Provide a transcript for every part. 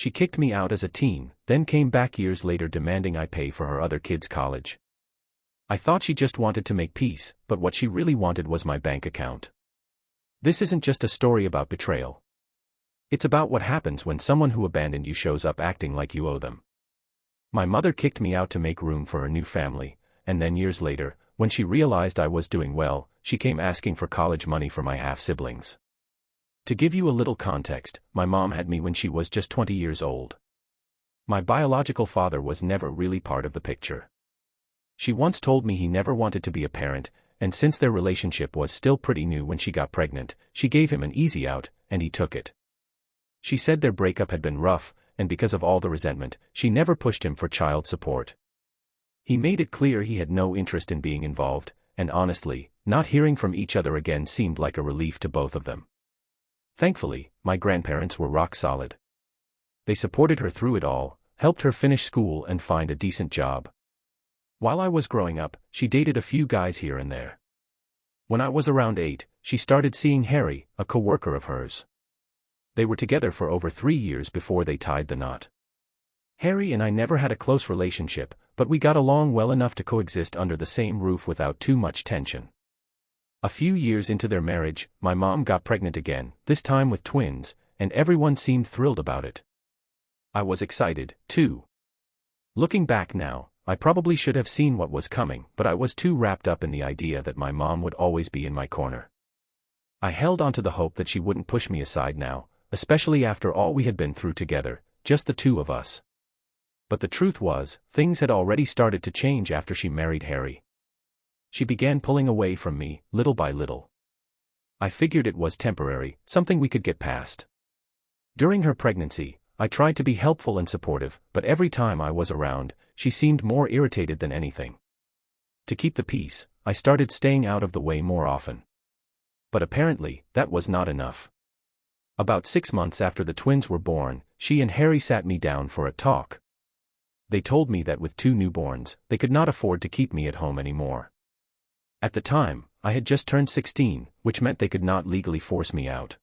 She kicked me out as a teen, then came back years later demanding I pay for her other kids' college. I thought she just wanted to make peace, but what she really wanted was my bank account. This isn't just a story about betrayal. It's about what happens when someone who abandoned you shows up acting like you owe them. My mother kicked me out to make room for her new family, and then years later, when she realized I was doing well, she came asking for college money for my half-siblings. To give you a little context, my mom had me when she was just 20 years old. My biological father was never really part of the picture. She once told me he never wanted to be a parent, and since their relationship was still pretty new when she got pregnant, she gave him an easy out, and he took it. She said their breakup had been rough, and because of all the resentment, she never pushed him for child support. He made it clear he had no interest in being involved, and honestly, not hearing from each other again seemed like a relief to both of them. Thankfully, my grandparents were rock solid. They supported her through it all, helped her finish school and find a decent job. While I was growing up, she dated a few guys here and there. When I was around 8, she started seeing Harry, a coworker of hers. They were together for over 3 years before they tied the knot. Harry and I never had a close relationship, but we got along well enough to coexist under the same roof without too much tension. A few years into their marriage, my mom got pregnant again, this time with twins, and everyone seemed thrilled about it. I was excited, too. Looking back now, I probably should have seen what was coming, but I was too wrapped up in the idea that my mom would always be in my corner. I held on to the hope that she wouldn't push me aside now, especially after all we had been through together, just the two of us. But the truth was, things had already started to change after she married Harry. She began pulling away from me, little by little. I figured it was temporary, something we could get past. During her pregnancy, I tried to be helpful and supportive, but every time I was around, she seemed more irritated than anything. To keep the peace, I started staying out of the way more often. But apparently, that was not enough. About 6 months after the twins were born, she and Harry sat me down for a talk. They told me that with 2 newborns, they could not afford to keep me at home anymore. At the time, I had just turned 16, which meant they could not legally force me out.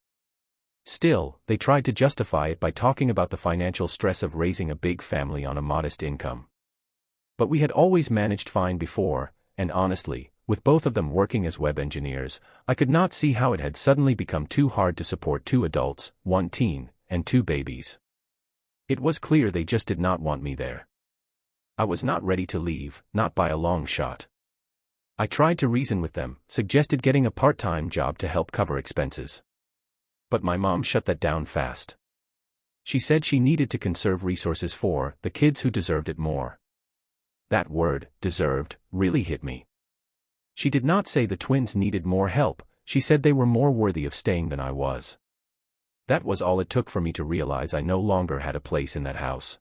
Still, they tried to justify it by talking about the financial stress of raising a big family on a modest income. But we had always managed fine before, and honestly, with both of them working as web engineers, I could not see how it had suddenly become too hard to support 2 adults, 1 teen, and 2 babies. It was clear they just did not want me there. I was not ready to leave, not by a long shot. I tried to reason with them, suggested getting a part-time job to help cover expenses. But my mom shut that down fast. She said she needed to conserve resources for the kids who deserved it more. That word, deserved, really hit me. She did not say the twins needed more help, she said they were more worthy of staying than I was. That was all it took for me to realize I no longer had a place in that house.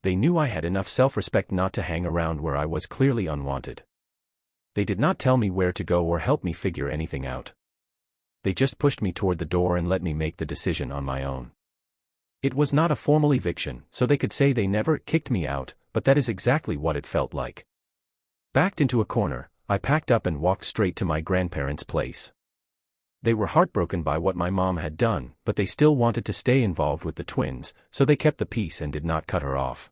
They knew I had enough self-respect not to hang around where I was clearly unwanted. They did not tell me where to go or help me figure anything out. They just pushed me toward the door and let me make the decision on my own. It was not a formal eviction, so they could say they never kicked me out, but that is exactly what it felt like. Backed into a corner, I packed up and walked straight to my grandparents' place. They were heartbroken by what my mom had done, but they still wanted to stay involved with the twins, so they kept the peace and did not cut her off.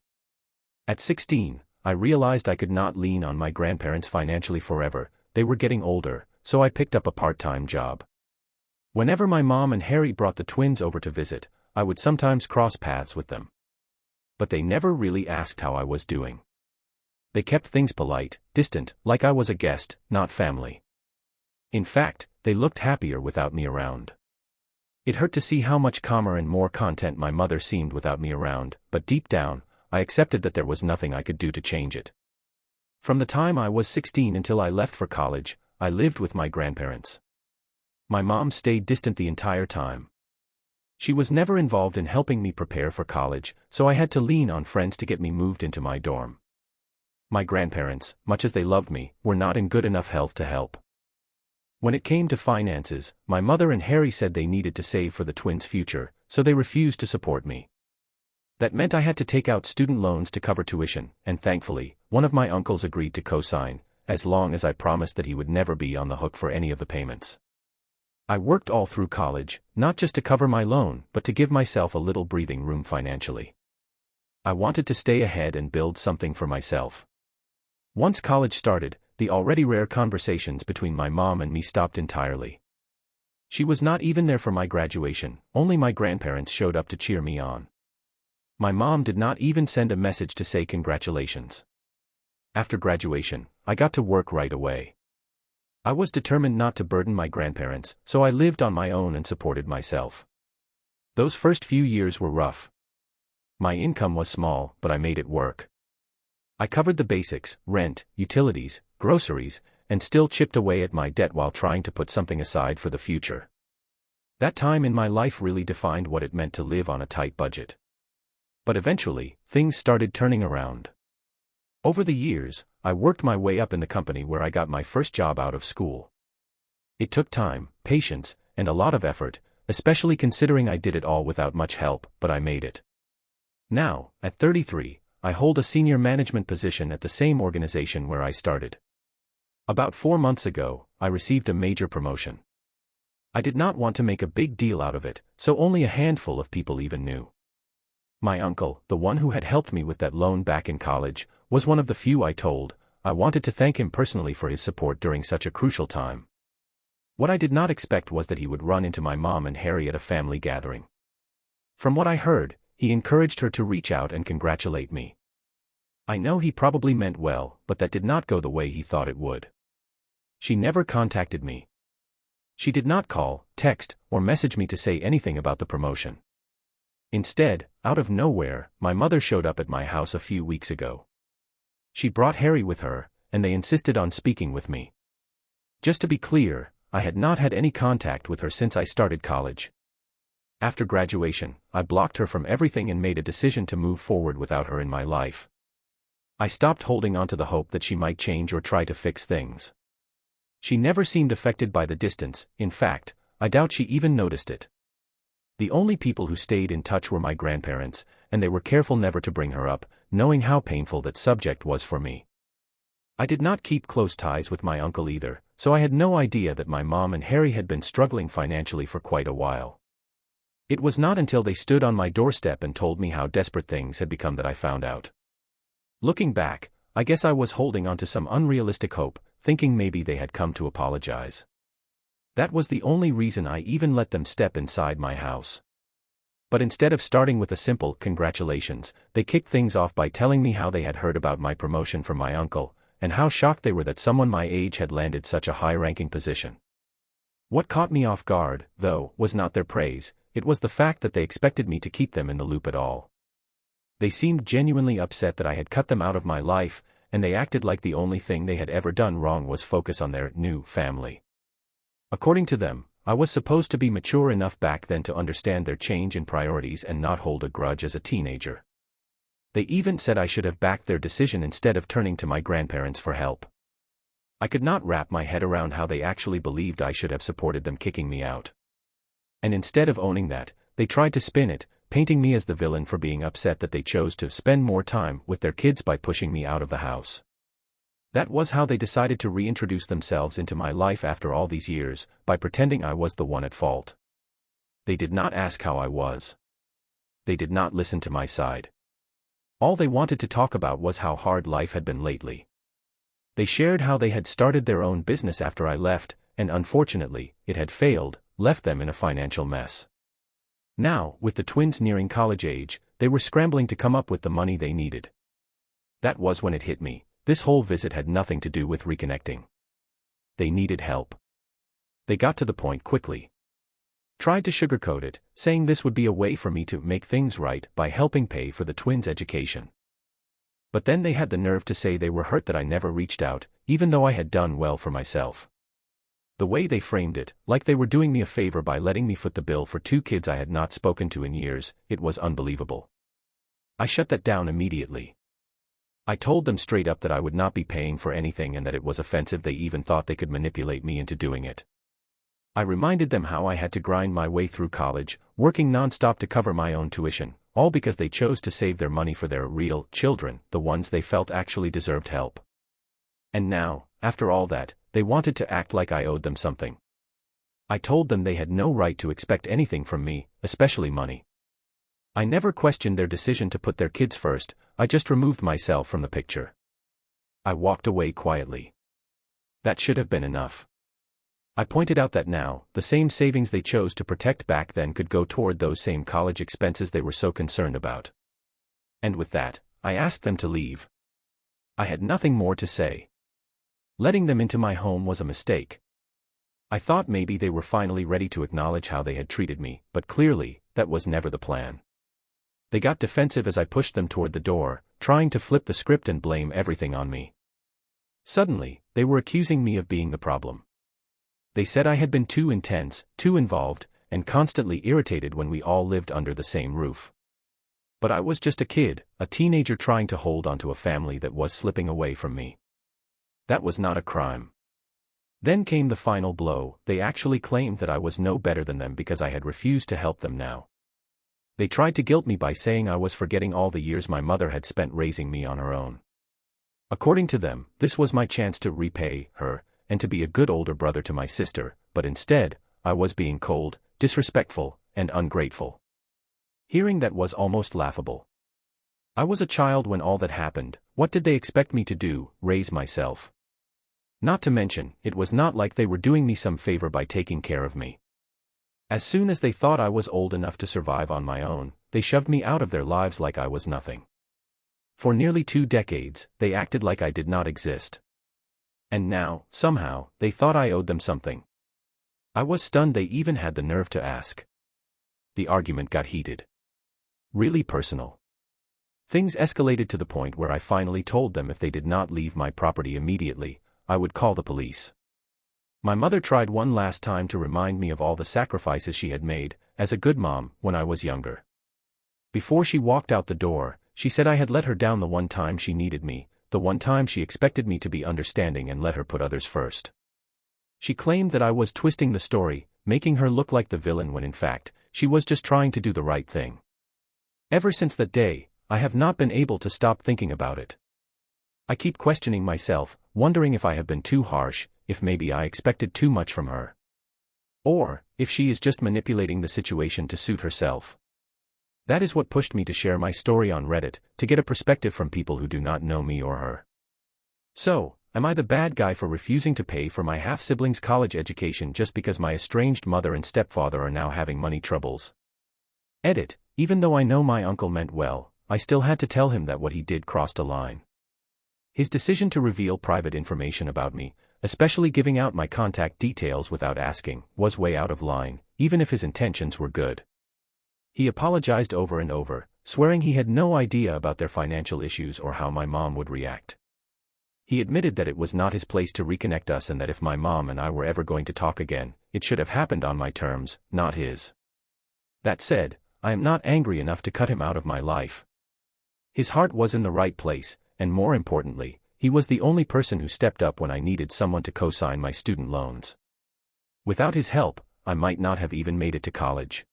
At 16, I realized I could not lean on my grandparents financially forever. They were getting older, so I picked up a part-time job. Whenever my mom and Harry brought the twins over to visit, I would sometimes cross paths with them. But they never really asked how I was doing. They kept things polite, distant, like I was a guest, not family. In fact, they looked happier without me around. It hurt to see how much calmer and more content my mother seemed without me around, but deep down, I accepted that there was nothing I could do to change it. From the time I was 16 until I left for college, I lived with my grandparents. My mom stayed distant the entire time. She was never involved in helping me prepare for college, so I had to lean on friends to get me moved into my dorm. My grandparents, much as they loved me, were not in good enough health to help. When it came to finances, my mother and Harry said they needed to save for the twins' future, so they refused to support me. That meant I had to take out student loans to cover tuition, and thankfully, one of my uncles agreed to co-sign, as long as I promised that he would never be on the hook for any of the payments. I worked all through college, not just to cover my loan, but to give myself a little breathing room financially. I wanted to stay ahead and build something for myself. Once college started, the already rare conversations between my mom and me stopped entirely. She was not even there for my graduation, only my grandparents showed up to cheer me on. My mom did not even send a message to say congratulations. After graduation, I got to work right away. I was determined not to burden my grandparents, so I lived on my own and supported myself. Those first few years were rough. My income was small, but I made it work. I covered the basics, rent, utilities, groceries, and still chipped away at my debt while trying to put something aside for the future. That time in my life really defined what it meant to live on a tight budget. But eventually, things started turning around. Over the years, I worked my way up in the company where I got my first job out of school. It took time, patience, and a lot of effort, especially considering I did it all without much help, but I made it. Now, at 33, I hold a senior management position at the same organization where I started. About 4 months ago, I received a major promotion. I did not want to make a big deal out of it, so only a handful of people even knew. My uncle, the one who had helped me with that loan back in college, was one of the few I told. I wanted to thank him personally for his support during such a crucial time. What I did not expect was that he would run into my mom and Harry at a family gathering. From what I heard, he encouraged her to reach out and congratulate me. I know he probably meant well, but that did not go the way he thought it would. She never contacted me. She did not call, text, or message me to say anything about the promotion. Instead, out of nowhere, my mother showed up at my house a few weeks ago. She brought Harry with her, and they insisted on speaking with me. Just to be clear, I had not had any contact with her since I started college. After graduation, I blocked her from everything and made a decision to move forward without her in my life. I stopped holding on to the hope that she might change or try to fix things. She never seemed affected by the distance. In fact, I doubt she even noticed it. The only people who stayed in touch were my grandparents, and they were careful never to bring her up, knowing how painful that subject was for me. I did not keep close ties with my uncle either, so I had no idea that my mom and Harry had been struggling financially for quite a while. It was not until they stood on my doorstep and told me how desperate things had become that I found out. Looking back, I guess I was holding on to some unrealistic hope, thinking maybe they had come to apologize. That was the only reason I even let them step inside my house. But instead of starting with a simple congratulations, they kicked things off by telling me how they had heard about my promotion from my uncle, and how shocked they were that someone my age had landed such a high-ranking position. What caught me off guard, though, was not their praise, it was the fact that they expected me to keep them in the loop at all. They seemed genuinely upset that I had cut them out of my life, and they acted like the only thing they had ever done wrong was focus on their new family. According to them, I was supposed to be mature enough back then to understand their change in priorities and not hold a grudge as a teenager. They even said I should have backed their decision instead of turning to my grandparents for help. I could not wrap my head around how they actually believed I should have supported them kicking me out. And instead of owning that, they tried to spin it, painting me as the villain for being upset that they chose to spend more time with their kids by pushing me out of the house. That was how they decided to reintroduce themselves into my life after all these years, by pretending I was the one at fault. They did not ask how I was. They did not listen to my side. All they wanted to talk about was how hard life had been lately. They shared how they had started their own business after I left, and unfortunately, it had failed, left them in a financial mess. Now, with the twins nearing college age, they were scrambling to come up with the money they needed. That was when it hit me. This whole visit had nothing to do with reconnecting. They needed help. They got to the point quickly. Tried to sugarcoat it, saying this would be a way for me to make things right by helping pay for the twins' education. But then they had the nerve to say they were hurt that I never reached out, even though I had done well for myself. The way they framed it, like they were doing me a favor by letting me foot the bill for 2 kids I had not spoken to in years, it was unbelievable. I shut that down immediately. I told them straight up that I would not be paying for anything and that it was offensive they even thought they could manipulate me into doing it. I reminded them how I had to grind my way through college, working non-stop to cover my own tuition, all because they chose to save their money for their real children, the ones they felt actually deserved help. And now, after all that, they wanted to act like I owed them something. I told them they had no right to expect anything from me, especially money. I never questioned their decision to put their kids first, I just removed myself from the picture. I walked away quietly. That should have been enough. I pointed out that now, the same savings they chose to protect back then could go toward those same college expenses they were so concerned about. And with that, I asked them to leave. I had nothing more to say. Letting them into my home was a mistake. I thought maybe they were finally ready to acknowledge how they had treated me, but clearly, that was never the plan. They got defensive as I pushed them toward the door, trying to flip the script and blame everything on me. Suddenly, they were accusing me of being the problem. They said I had been too intense, too involved, and constantly irritated when we all lived under the same roof. But I was just a kid, a teenager trying to hold onto a family that was slipping away from me. That was not a crime. Then came the final blow. They actually claimed that I was no better than them because I had refused to help them now. They tried to guilt me by saying I was forgetting all the years my mother had spent raising me on her own. According to them, this was my chance to repay her, and to be a good older brother to my sister, but instead, I was being cold, disrespectful, and ungrateful. Hearing that was almost laughable. I was a child when all that happened. What did they expect me to do, raise myself? Not to mention, it was not like they were doing me some favor by taking care of me. As soon as they thought I was old enough to survive on my own, they shoved me out of their lives like I was nothing. For nearly 2 decades, they acted like I did not exist. And now, somehow, they thought I owed them something. I was stunned they even had the nerve to ask. The argument got heated. Really personal. Things escalated to the point where I finally told them if they did not leave my property immediately, I would call the police. My mother tried one last time to remind me of all the sacrifices she had made, as a good mom, when I was younger. Before she walked out the door, she said I had let her down the one time she needed me, the one time she expected me to be understanding and let her put others first. She claimed that I was twisting the story, making her look like the villain when in fact, she was just trying to do the right thing. Ever since that day, I have not been able to stop thinking about it. I keep questioning myself, wondering if I have been too harsh, if maybe I expected too much from her. Or, if she is just manipulating the situation to suit herself. That is what pushed me to share my story on Reddit, to get a perspective from people who do not know me or her. So, am I the bad guy for refusing to pay for my half-sibling's college education just because my estranged mother and stepfather are now having money troubles? Edit, even though I know my uncle meant well, I still had to tell him that what he did crossed a line. His decision to reveal private information about me, especially giving out my contact details without asking, was way out of line, even if his intentions were good. He apologized over and over, swearing he had no idea about their financial issues or how my mom would react. He admitted that it was not his place to reconnect us and that if my mom and I were ever going to talk again, it should have happened on my terms, not his. That said, I am not angry enough to cut him out of my life. His heart was in the right place, and more importantly, he was the only person who stepped up when I needed someone to co-sign my student loans. Without his help, I might not have even made it to college.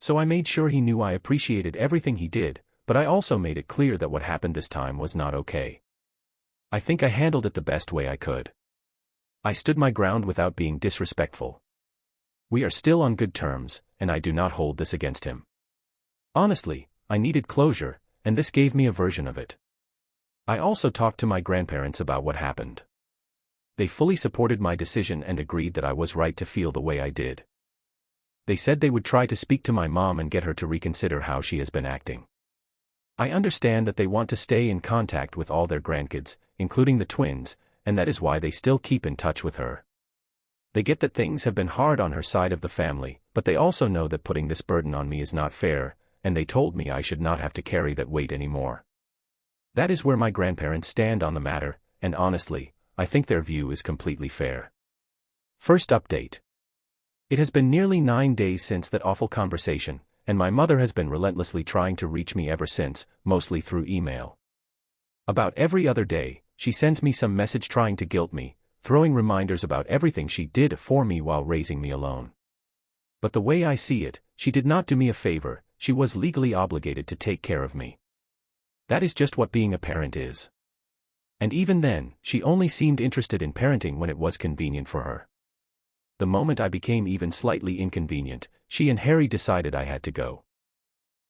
So I made sure he knew I appreciated everything he did, but I also made it clear that what happened this time was not okay. I think I handled it the best way I could. I stood my ground without being disrespectful. We are still on good terms, and I do not hold this against him. Honestly, I needed closure, and this gave me a version of it. I also talked to my grandparents about what happened. They fully supported my decision and agreed that I was right to feel the way I did. They said they would try to speak to my mom and get her to reconsider how she has been acting. I understand that they want to stay in contact with all their grandkids, including the twins, and that is why they still keep in touch with her. They get that things have been hard on her side of the family, but they also know that putting this burden on me is not fair, and they told me I should not have to carry that weight anymore. That is where my grandparents stand on the matter, and honestly, I think their view is completely fair. First update. It has been nearly 9 days since that awful conversation, and my mother has been relentlessly trying to reach me ever since, mostly through email. About every other day, she sends me some message trying to guilt me, throwing reminders about everything she did for me while raising me alone. But the way I see it, she did not do me a favor, she was legally obligated to take care of me. That is just what being a parent is. And even then, she only seemed interested in parenting when it was convenient for her. The moment I became even slightly inconvenient, she and Harry decided I had to go.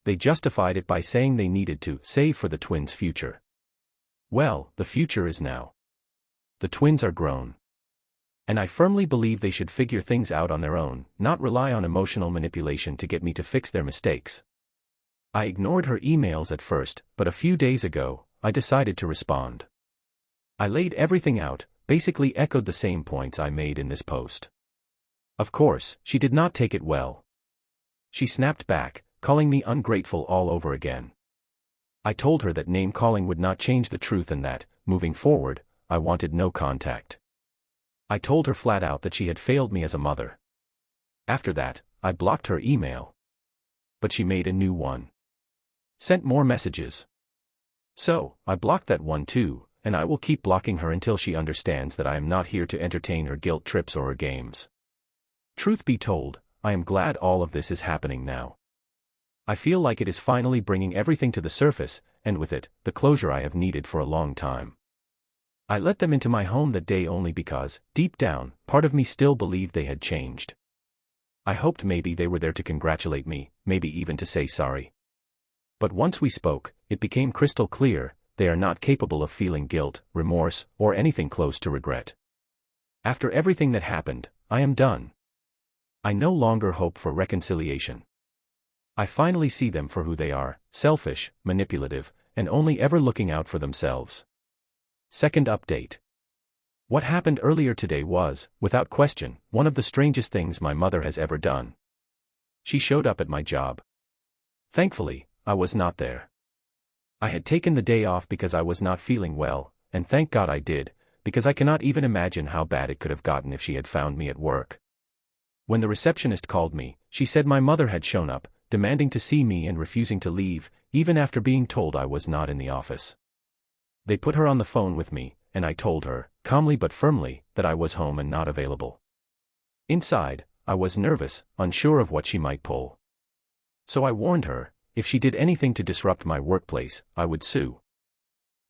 They justified it by saying they needed to save for the twins' future. Well, the future is now. The twins are grown. And I firmly believe they should figure things out on their own, not rely on emotional manipulation to get me to fix their mistakes. I ignored her emails at first, but a few days ago, I decided to respond. I laid everything out, basically echoed the same points I made in this post. Of course, she did not take it well. She snapped back, calling me ungrateful all over again. I told her that name-calling would not change the truth and that, moving forward, I wanted no contact. I told her flat out that she had failed me as a mother. After that, I blocked her email. But she made a new one. Sent more messages. So, I blocked that one too, and I will keep blocking her until she understands that I am not here to entertain her guilt trips or her games. Truth be told, I am glad all of this is happening now. I feel like it is finally bringing everything to the surface, and with it, the closure I have needed for a long time. I let them into my home that day only because, deep down, part of me still believed they had changed. I hoped maybe they were there to congratulate me, maybe even to say sorry. But once we spoke, it became crystal clear, they are not capable of feeling guilt, remorse, or anything close to regret. After everything that happened, I am done. I no longer hope for reconciliation. I finally see them for who they are, selfish, manipulative, and only ever looking out for themselves. Second update. What happened earlier today was, without question, one of the strangest things my mother has ever done. She showed up at my job. Thankfully, I was not there. I had taken the day off because I was not feeling well, and thank God I did, because I cannot even imagine how bad it could have gotten if she had found me at work. When the receptionist called me, she said my mother had shown up, demanding to see me and refusing to leave, even after being told I was not in the office. They put her on the phone with me, and I told her, calmly but firmly, that I was home and not available. Inside, I was nervous, unsure of what she might pull. So I warned her, if she did anything to disrupt my workplace, I would sue.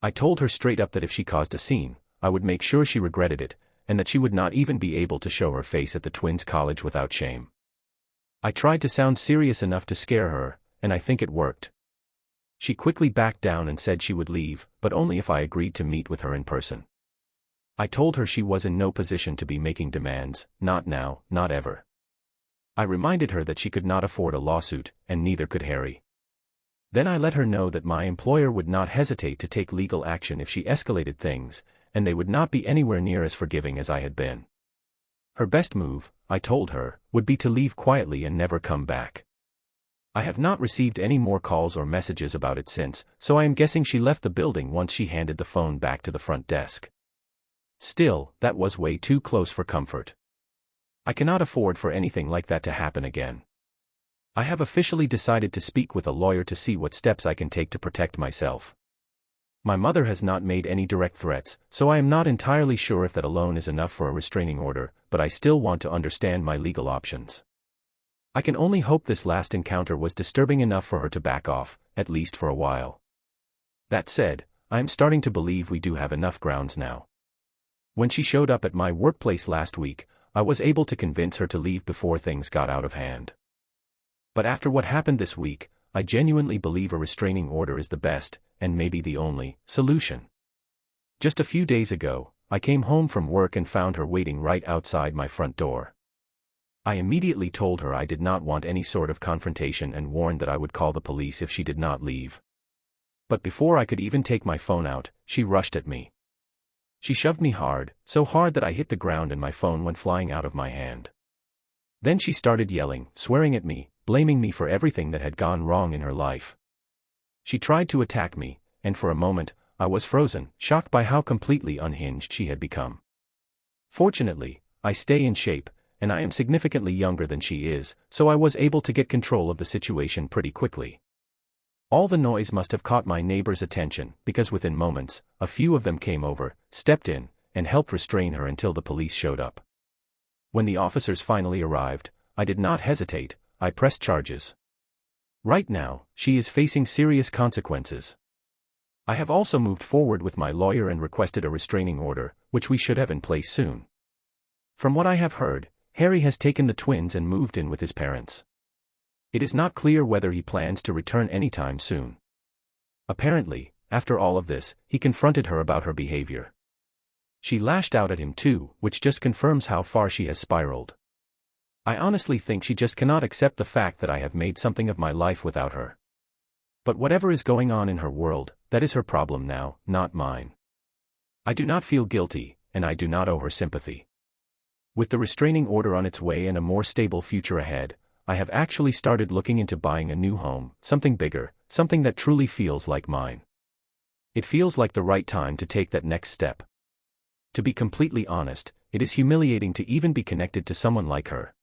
I told her straight up that if she caused a scene, I would make sure she regretted it, and that she would not even be able to show her face at the twins' college without shame. I tried to sound serious enough to scare her, and I think it worked. She quickly backed down and said she would leave, but only if I agreed to meet with her in person. I told her she was in no position to be making demands, not now, not ever. I reminded her that she could not afford a lawsuit, and neither could Harry. Then I let her know that my employer would not hesitate to take legal action if she escalated things, and they would not be anywhere near as forgiving as I had been. Her best move, I told her, would be to leave quietly and never come back. I have not received any more calls or messages about it since, so I am guessing she left the building once she handed the phone back to the front desk. Still, that was way too close for comfort. I cannot afford for anything like that to happen again. I have officially decided to speak with a lawyer to see what steps I can take to protect myself. My mother has not made any direct threats, so I am not entirely sure if that alone is enough for a restraining order, but I still want to understand my legal options. I can only hope this last encounter was disturbing enough for her to back off, at least for a while. That said, I am starting to believe we do have enough grounds now. When she showed up at my workplace last week, I was able to convince her to leave before things got out of hand. But after what happened this week, I genuinely believe a restraining order is the best, and maybe the only, solution. Just a few days ago, I came home from work and found her waiting right outside my front door. I immediately told her I did not want any sort of confrontation and warned that I would call the police if she did not leave. But before I could even take my phone out, she rushed at me. She shoved me hard, so hard that I hit the ground and my phone went flying out of my hand. Then she started yelling, swearing at me, blaming me for everything that had gone wrong in her life. She tried to attack me, and for a moment, I was frozen, shocked by how completely unhinged she had become. Fortunately, I stay in shape, and I am significantly younger than she is, so I was able to get control of the situation pretty quickly. All the noise must have caught my neighbors' attention, because within moments, a few of them came over, stepped in, and helped restrain her until the police showed up. When the officers finally arrived, I did not hesitate, I pressed charges. Right now, she is facing serious consequences. I have also moved forward with my lawyer and requested a restraining order, which we should have in place soon. From what I have heard, Harry has taken the twins and moved in with his parents. It is not clear whether he plans to return anytime soon. Apparently, after all of this, he confronted her about her behavior. She lashed out at him too, which just confirms how far she has spiraled. I honestly think she just cannot accept the fact that I have made something of my life without her. But whatever is going on in her world, that is her problem now, not mine. I do not feel guilty, and I do not owe her sympathy. With the restraining order on its way and a more stable future ahead, I have actually started looking into buying a new home, something bigger, something that truly feels like mine. It feels like the right time to take that next step. To be completely honest, it is humiliating to even be connected to someone like her.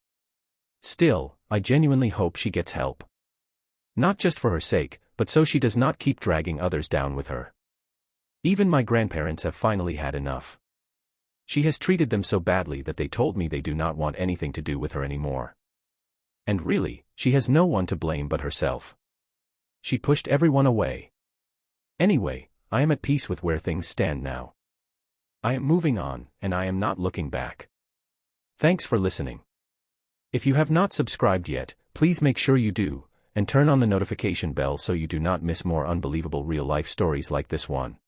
Still, I genuinely hope she gets help. Not just for her sake, but so she does not keep dragging others down with her. Even my grandparents have finally had enough. She has treated them so badly that they told me they do not want anything to do with her anymore. And really, she has no one to blame but herself. She pushed everyone away. Anyway, I am at peace with where things stand now. I am moving on, and I am not looking back. Thanks for listening. If you have not subscribed yet, please make sure you do, and turn on the notification bell so you do not miss more unbelievable real-life stories like this one.